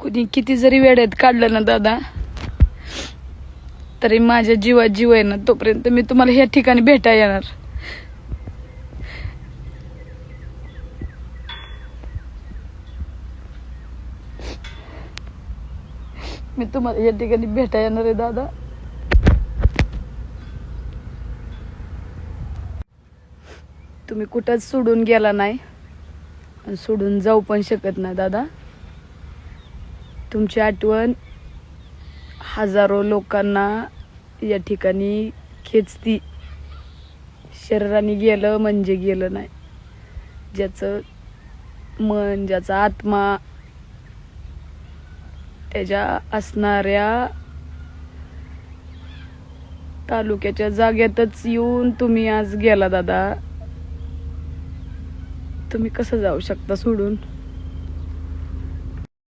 कुणी किती जरी वेळेत काढलं ना दादा, तरी माझ्या जीवात जीव आहे ना तोपर्यंत मी तुम्हाला ह्या ठिकाणी भेटायला येणार. मी तुम्हाला या ठिकाणी भेटायला येणार आहे दादा. तुम्ही कुठंच सोडून गेला नाही आणि सोडून जाऊ पण शकत नाही दादा. तुमची आठवण हजारो लोकांना या ठिकाणी खेचती. शरीराने गेलं म्हणजे गेलं नाही. ज्याचं मन, ज्याचा आत्मा त्याच्या असणाऱ्या तालुक्याच्या जागेतच येऊन तुम्ही आज गेला दादा. तुम्ही कसं जाऊ शकता सोडून?